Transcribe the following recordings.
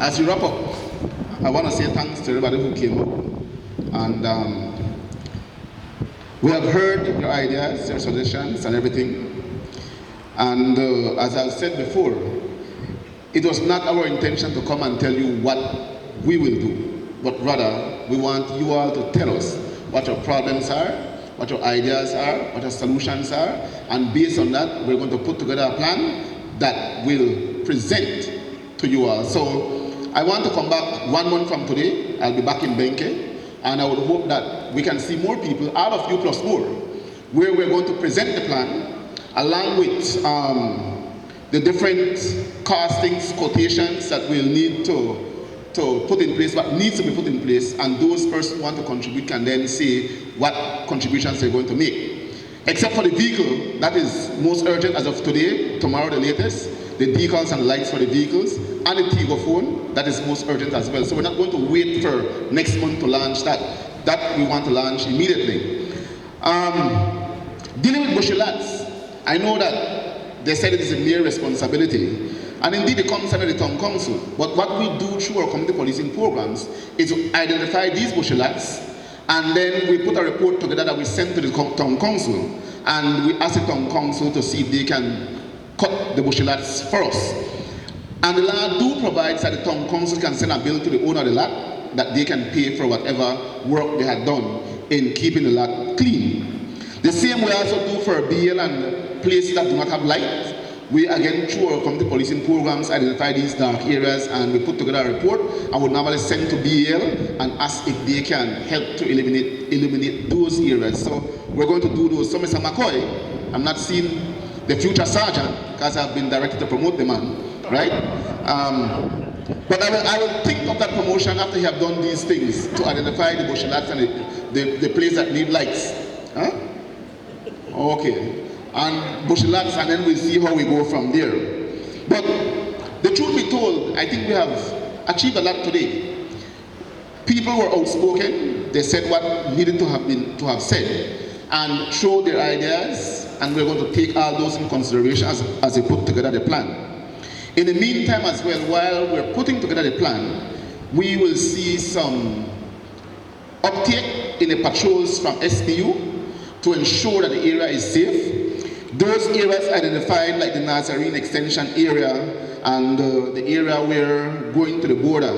As we wrap up, I want to say thanks to everybody who came up. And we have heard your ideas, your suggestions, and everything. And as I've said before, it was not our intention to come and tell you what we will do, but rather we want you all to tell us what your problems are, what your ideas are, what your solutions are, and based on that, we're going to put together a plan that will present to you all. So I want to come back 1 month from today. I'll be back in Benke, and I would hope that we can see more people, all of you plus more, where we're going to present the plan along with the different costings, quotations that we'll need to put in place, what needs to be put in place, and those persons who want to contribute can then say what contributions they're going to make. Except for the vehicle, that is most urgent as of today, tomorrow the latest, the decals and the lights for the vehicles, and the Tigo phone, that is most urgent as well. So we're not going to wait for next month to launch that. That we want to launch immediately. Dealing with bushy lads, I know that they said it is a mere responsibility, and indeed it comes under the town council. But what we do through our community policing programs is to identify these bushy lads, and then we put a report together that we send to the town council, and we ask the town council to see if they can cut the bushy lots for us. And the law do provides that the town council can send a bill to the owner of the lot that they can pay for whatever work they had done in keeping the lot clean. The same we also do for BL and places that do not have light. We again, through our community policing programs, identify these dark areas, and we put together a report and would normally send to BL and ask if they can help to eliminate those areas. So we're going to do those. So Mr. McCoy, I'm not seeing the future sergeant, because I've been directed to promote the man, right? But I will think of that promotion after you have done these things to identify the bushy lots and the place that need lights. Huh? Okay. And bushy lots, and then we'll see how we go from there. But the truth be told, I think we have achieved a lot today. People were outspoken. They said what needed to have said, and showed their ideas, and we're going to take all those in consideration as we put together the plan. In the meantime as well, while we're putting together the plan, we will see some uptake in the patrols from SPU to ensure that the area is safe. Those areas identified like the Nazarene Extension area and the area where going to the border,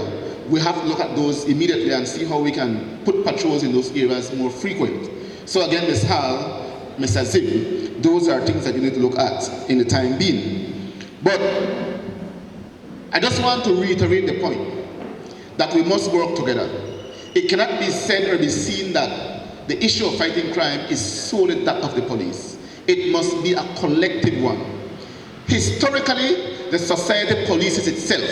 we have to look at those immediately and see how we can put patrols in those areas more frequent. So again, Ms. Hall, Mr. Zim, those are things that you need to look at in the time being. But I just want to reiterate the point that we must work together. It cannot be said or be seen that the issue of fighting crime is solely that of the police. It must be a collective one. Historically, the society polices itself.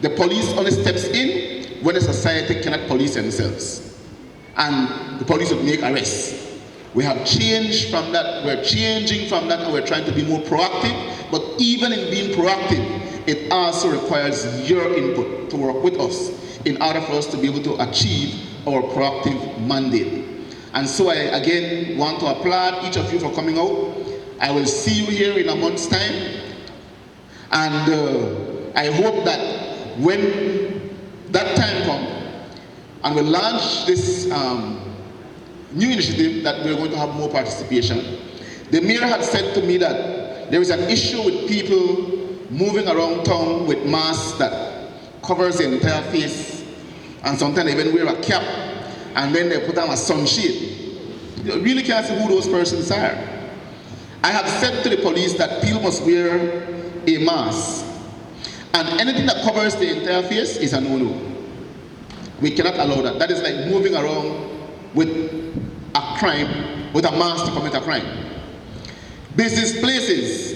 The police only steps in when the society cannot police themselves, and the police would make arrests. We have changed from that, we're changing from that, and we're trying to be more proactive. But even in being proactive, it also requires your input to work with us in order for us to be able to achieve our proactive mandate. And so I again want to applaud each of you for coming out. I will see you here in a month's time, and I hope that when that time comes and we launch this new initiative, that we're going to have more participation. The mayor had said to me that there is an issue with people moving around town with masks that covers the entire face, and sometimes they even wear a cap, and then they put on a sunshade. You really can't see who those persons are. I have said to the police that people must wear a mask, and anything that covers the entire face is a no-no. We cannot allow that. That is like moving around with a crime, with a mask to commit a crime. Business places,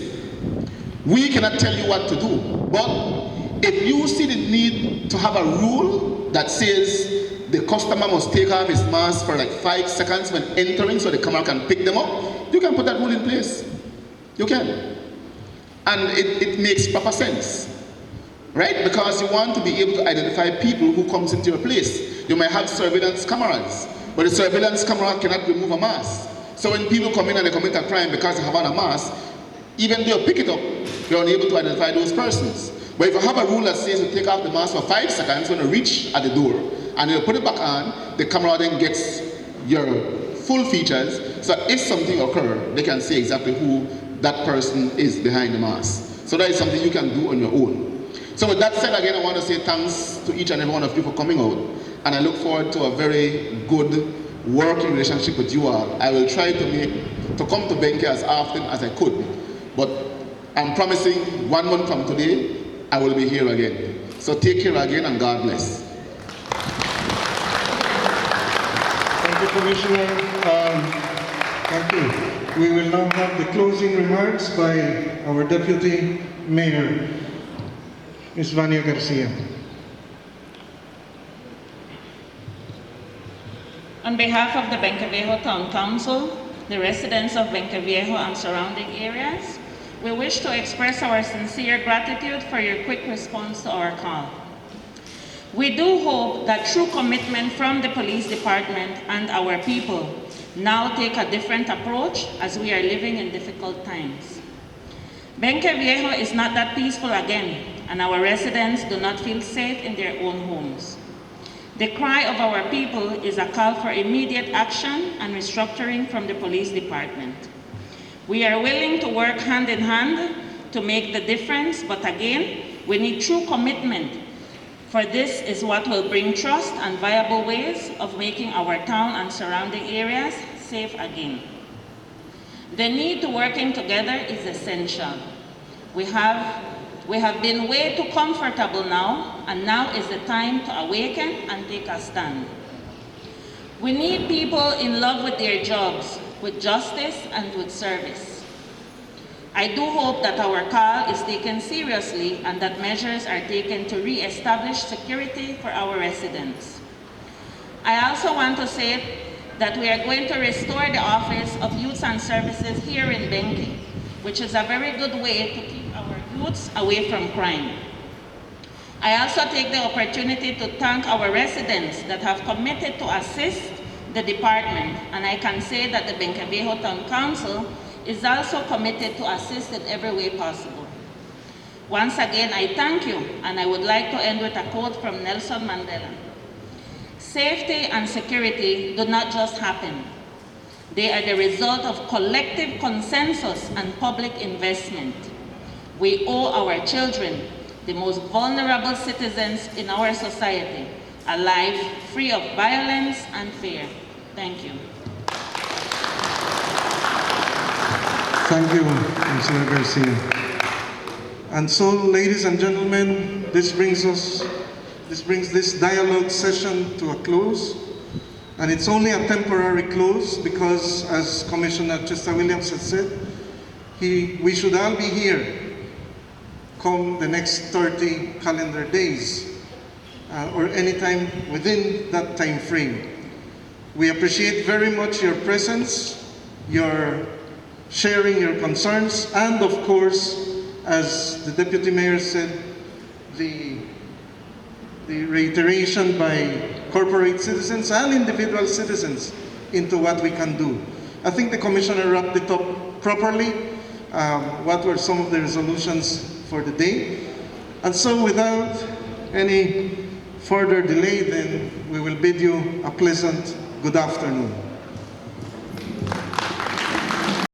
we cannot tell you what to do, but if you see the need to have a rule that says the customer must take off his mask for like 5 seconds when entering so the camera can pick them up, you can put that rule in place. You can. And it makes proper sense, right? Because you want to be able to identify people who comes into your place. You might have surveillance cameras, but the surveillance camera cannot remove a mask. So when people come in and they commit a crime because they have on a mask, even though you pick it up, you're unable to identify those persons. But if you have a rule that says you take off the mask for 5 seconds when you reach at the door, and you put it back on, the camera then gets your full features, so if something occurs, they can see exactly who that person is behind the mask. So that is something you can do on your own. So with that said, again, I want to say thanks to each and every one of you for coming out, and I look forward to a very good working relationship with you all. I will try to come to Benke as often as I could, but I'm promising 1 month from today, I will be here again. So take care again, and God bless. Thank you, Commissioner. Thank you. We will now have the closing remarks by our Deputy Mayor, Ms. Vania Garcia. On behalf of the Benkeviejo Town Council, the residents of Benkeviejo and surrounding areas, we wish to express our sincere gratitude for your quick response to our call. We do hope that true commitment from the police department and our people now take a different approach as we are living in difficult times. Benkeviejo is not that peaceful again, and our residents do not feel safe in their own homes. The cry of our people is a call for immediate action and restructuring from the police department. We are willing to work hand in hand to make the difference, but again, we need true commitment, for this is what will bring trust and viable ways of making our town and surrounding areas safe again. The need to working together is essential. We have been way too comfortable now, and now is the time to awaken and take a stand. We need people in love with their jobs, with justice and with service. I do hope that our call is taken seriously and that measures are taken to re-establish security for our residents. I also want to say that we are going to restore the Office of Youth and Services here in Benke, which is a very good way to keep our youths away from crime. I also take the opportunity to thank our residents that have committed to assist the department, and I can say that the Benkeviejo Town Council is also committed to assist in every way possible. Once again, I thank you, and I would like to end with a quote from Nelson Mandela. Safety and security do not just happen. They are the result of collective consensus and public investment. We owe our children, the most vulnerable citizens in our society, a life free of violence and fear. Thank you. Thank you, Councilor Garcia. And so, ladies and gentlemen, this brings this dialogue session to a close. And it's only a temporary close because, as Commissioner Chester Williams has said, we should all be here come the next 30 calendar days or anytime within that time frame. We appreciate very much your presence, your sharing your concerns, and of course, as the Deputy Mayor said, the reiteration by corporate citizens and individual citizens into what we can do. I think the Commissioner wrapped it up properly. What were some of the resolutions for the day? And so without any further delay, then we will bid you a pleasant good afternoon.